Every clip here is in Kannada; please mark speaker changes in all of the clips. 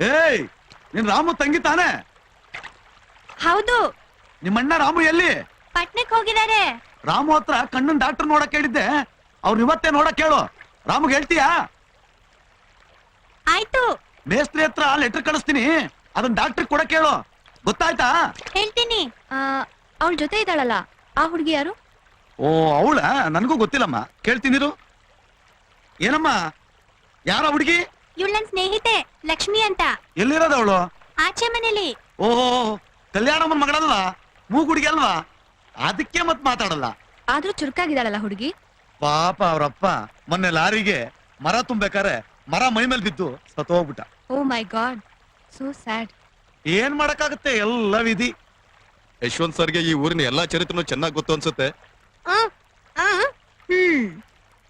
Speaker 1: ಏಯ್, ನಿನ್ ರಾಮು ತಂಗಿ ತಾನೆ?
Speaker 2: ಹೌದು.
Speaker 1: ನಿಮ್ಮಣ್ಣ ರಾಮು ಎಲ್ಲಿ?
Speaker 2: ಪಟ್ನಕ್ಕೆ ಹೋಗಿದ್ದಾರೆ.
Speaker 1: ರಾಮು ಹತ್ರ ಕಣ್ಣನ್ ಡಾಕ್ಟರ್ ನೋಡಕ್ ಹೇಳಿದ್ದೆ, ಅವ್ರು ಇವತ್ತೇ ನೋಡಕ್ ಹೇಳು. ರಾಮುಗ್ ಹೇಳ್ತೀಯಾ?
Speaker 2: ಆಯ್ತು.
Speaker 1: ಮೇಸ್ತ್ರಿ ಹತ್ರ ಲೆಟರ್ ಕಳಿಸ್ತೀನಿ, ಅದನ್ನ ಡಾಕ್ಟರ್ ಕೊಡಕ್ ಹೇಳು. ಗೊತ್ತಾಯ್ತಾ?
Speaker 2: ಹೇಳ್ತೀನಿ. ಅವಳ ಜೊತೆ ಇದ್ದಾಳಲ್ಲ ಆ ಹುಡುಗಿ ಯಾರು?
Speaker 1: ಓ, ಅವಳ? ನನ್ಗೂ ಗೊತ್ತಿಲ್ಲಮ್ಮ, ಕೇಳ್ತೀನಿರು. ಏನಮ್ಮ, ಯಾರ ಹುಡುಗಿ?
Speaker 2: ಇವಳು ನನ್ ಸ್ನೇಹಿತೆ ಲಕ್ಷ್ಮಿ ಅಂತ.
Speaker 1: ಎಲ್ಲಿರೋದು ಅವಳು?
Speaker 2: ಆಚೆ ಮನೇಲಿ.
Speaker 1: ಓಹೋ, ಕಲ್ಯಾಣಮ್ಮನ ಮಗಳಲ್ವಾ? ಮೂಗ್ ಹುಡುಗಿ ಅಲ್ವಾ? ಅದಕ್ಕೆ ಮತ್ ಮಾತಾಡಲ್ಲ.
Speaker 2: ಆದ್ರೂ ಚುರುಕಾಗಿದ್ದಾಳಲ್ಲ ಹುಡುಗಿ.
Speaker 1: ಪಾಪ ಅವ್ರಪ್ಪ ಮೊನ್ನೆ ಲಾರಿಗೆ ಮರ ತುಂಬೇಕಾರೆ ಮರ ಮೈ ಮೇಲೆ ಬಿದ್ದು ಸತ್ತೋಗ್ಬಿಟ್ಟ.
Speaker 2: ಓ ಮೈ ಗಾಡ್, ಸೋ ಸ್ಯಾಡ್.
Speaker 1: ಏನ್ ಮಾಡಕ್ಕಾಗತ್ತೆ, ಎಲ್ಲ ವಿಧಿ.
Speaker 3: ಯಶವಂತ್ ಸರ್ಗೆ ಈ ಊರಿನ ಎಲ್ಲಾ ಚರಿತ್ರನು ಚೆನ್ನಾಗಿ ಗೊತ್ತು ಅನ್ಸುತ್ತೆ.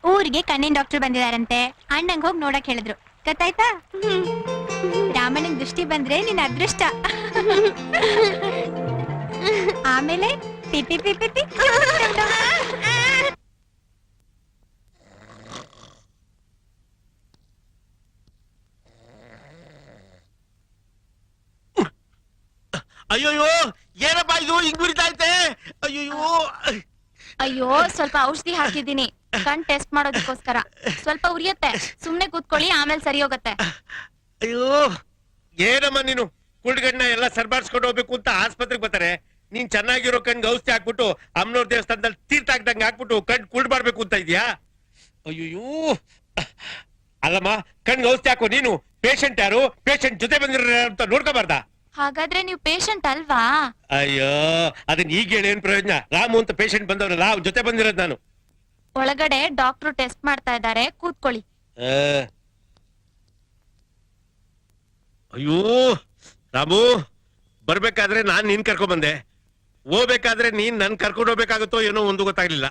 Speaker 2: ಊರಿಗೆ ಕಣ್ಣಿನ ಡಾಕ್ಟರ್ ಬಂದಿದಾರಂತೆ, ಅಣ್ಣಂಗ್ ಹೋಗಿ ನೋಡಕ್ ಹೇಳಿದ್ರು. ಗೊತ್ತಾಯ್ತಾ? ರಾಮಣ್ಣಂಗ್ ದೃಷ್ಟಿ ಬಂದ್ರೆ ನಿನ್ ಅದೃಷ್ಟ. ಆಮೇಲೆ ಪಿಪಿ ಪಿಪಿ ಪಿ.
Speaker 4: ಅಯ್ಯೋಯ್ಯೋ, ಏನಪ್ಪಾ ಇದು ಹಿಂಗ್ ಗುರಿತಾ ಐತೆ? ಅಯ್ಯೋಯ್ಯೋ.
Speaker 2: ಅಯ್ಯೋ, ಸ್ವಲ್ಪ ಔಷಧಿ ಹಾಕಿದ್ದೀನಿ ಕಣ್ ಟೆಸ್ಟ್ ಮಾಡೋದಕ್ಕೋಸ್ಕರ. ಸ್ವಲ್ಪ ಉರಿಯತ್ತೆ, ಸುಮ್ನೆ ಕೂತ್ಕೊಳ್ಳಿ, ಆಮೇಲೆ ಸರಿ ಹೋಗತ್ತೆ.
Speaker 4: ಅಯ್ಯೋ, ಏನಮ್ಮ ನೀನು ಕುಳ್ಗಣ್ಣ ಎಲ್ಲ ಸರ್ಬಾರ್ಸ್ಕೊಂಡು ಹೋಗ್ಬೇಕು ಅಂತ ಆಸ್ಪತ್ರೆಗೆ ಬರ್ತಾರೆ. ನೀನ್ ಚೆನ್ನಾಗಿರೋ ಕಣ್ಗೆ ಔಷಧಿ ಹಾಕ್ಬಿಟ್ಟು ಅಮ್ಮನವ್ರ ದೇವಸ್ಥಾನದಲ್ಲಿ ತೀರ್ಥ ಹಾಕ್ದಂಗೆ ಹಾಕ್ಬಿಟ್ಟು ಕಣ್ ಕುಳ್ಬಾರ್ಬೇಕು ಅಂತ ಇದೀಯಾ? ಅಯ್ಯೋ, ಅಲ್ಲಮ್ಮ, ಕಣ್ಗೆ ಔಷಧಿ ಹಾಕೋ. ನೀನು ಪೇಷಂಟ್ ಯಾರು? ಪೇಷಂಟ್ ಜೊತೆ ಬಂದಿರ ಅಂತ ನೋಡ್ಕೋಬಾರ್ದಾ?
Speaker 2: ಹಾಗಾದ್ರೆ ನೀವು ಪೇಷಂಟ್ ಅಲ್ವಾ?
Speaker 4: ಅಯ್ಯೋ, ಅದನ್ನ ಈಗ ಹೇಳಿ ಏನ್ ಪ್ರಯೋಜನ? ರಾಮು ಅಂತ ಪೇಷಂಟ್ ಬಂದವ್ರಲ್ಲ, ಅವ್ರ ಜೊತೆ ಬಂದಿರೋದ್ ನಾನು.
Speaker 2: ಒಳಗಡೆ ಡಾಕ್ಟರ್ ಟೆಸ್ಟ್ ಮಾಡ್ತಾ ಇದ್ದಾರೆ, ಕೂತ್ಕೊಳ್ಳಿ.
Speaker 4: ಅಯ್ಯೋ ರಾಮು, ಬರ್ಬೇಕಾದ್ರೆ ನಾನ್ ನಿನ್ ಕರ್ಕೊಂಡ್ ಬಂದೆ, ಹೋಗ್ಬೇಕಾದ್ರೆ ನೀನ್ ನನ್ ಕರ್ಕೊಂಡು ಹೋಗ್ಬೇಕಾಗುತ್ತೋ ಏನೋ ಒಂದು ಗೊತ್ತಾಗ್ಲಿಲ್ಲ.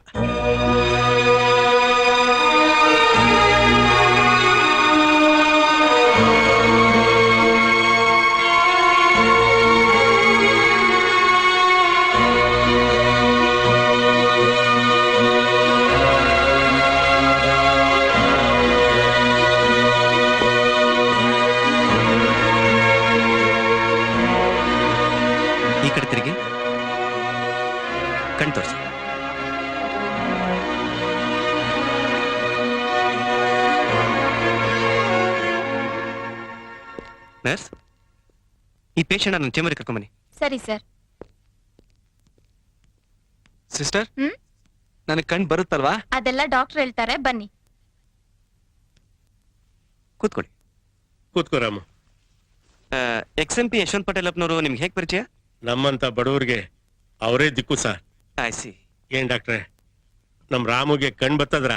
Speaker 5: ಈ ಕಡೆ ತಿರುಗಿ, ಕಣ್ ತೋರಿಸಿ. ನರ್ಸ್, ಈ ಪೇಷಂಟ್ ನನ್ನ ಚೇಂಬರ್ಗೆ ಕರ್ಕೊಂಬನ್ನಿ.
Speaker 2: ಸರಿ ಸರ್.
Speaker 5: ಸಿಸ್ಟರ್, ನನಗೆ ಕಣ್ ಬರುತ್ತಲ್ವಾ?
Speaker 2: ಅದೆಲ್ಲ ಡಾಕ್ಟರ್ ಹೇಳ್ತಾರೆ, ಬನ್ನಿ.
Speaker 5: ಕೂತ್ಕೊಳ್ಳಿ.
Speaker 4: ಕೂತ್ಕೋ ರಾಮು.
Speaker 5: XMP ಯಶವಂತ್ ಪಟೇಲ್ ಅಪ್ಪನವರು ನಿಮ್ಗೆ ಹೇಗೆ ಪರಿಚಯ?
Speaker 4: ನಮ್ಮಂತ ಬಡವರಿಗೆ ಅವರೇ ದಿಕ್ಕು ಸರ್.
Speaker 5: I C.
Speaker 4: ಏನ್ ಡಾಕ್ಟ್ರೆ, ನಮ್ ರಾಮುಗೆ ಕಣ್ ಬರ್ತದ್ರ?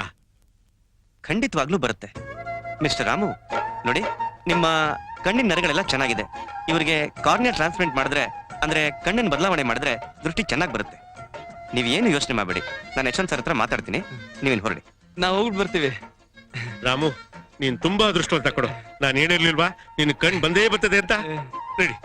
Speaker 5: ಖಂಡಿತವಾಗ್ಲೂ ಬರುತ್ತೆ ಮಿಸ್ಟರ್ ರಾಮು. ನೋಡಿ, ನಿಮ್ಮ ಕಣ್ಣಿನ ನರಗಳೆಲ್ಲ ಚೆನ್ನಾಗಿದೆ. ಇವರಿಗೆ ಕಾರ್ನಿಯಾ ಟ್ರಾನ್ಸ್ಪ್ಲಾಂಟ್ ಮಾಡಿದ್ರೆ, ಅಂದ್ರೆ ಕಣ್ಣಿನ ಬದಲಾವಣೆ ಮಾಡಿದ್ರೆ ದೃಷ್ಟಿ ಚೆನ್ನಾಗಿ ಬರುತ್ತೆ. ನೀವೇನು ಯೋಚನೆ ಮಾಡಬೇಡಿ, ನಾನು ಯಶವಂತ್ ಸರ್ ಹತ್ರ ಮಾತಾಡ್ತೀನಿ, ನೀವೇನು ಹೊರಡಿ. ನಾವು ಹೋಗ್ಬಿಟ್ಟು ಬರ್ತೀವಿ.
Speaker 4: ರಾಮು, ನೀನ್ ತುಂಬಾ ಅದೃಷ್ಟವಂತ ಕೊಡು. ನಾನು ಹೇಳಿರ್ಲಿಲ್ವಾ ನಿನ್ ಕಣ್ ಬಂದೇ ಬರ್ತದೆ ಅಂತ? ರೆಡಿ.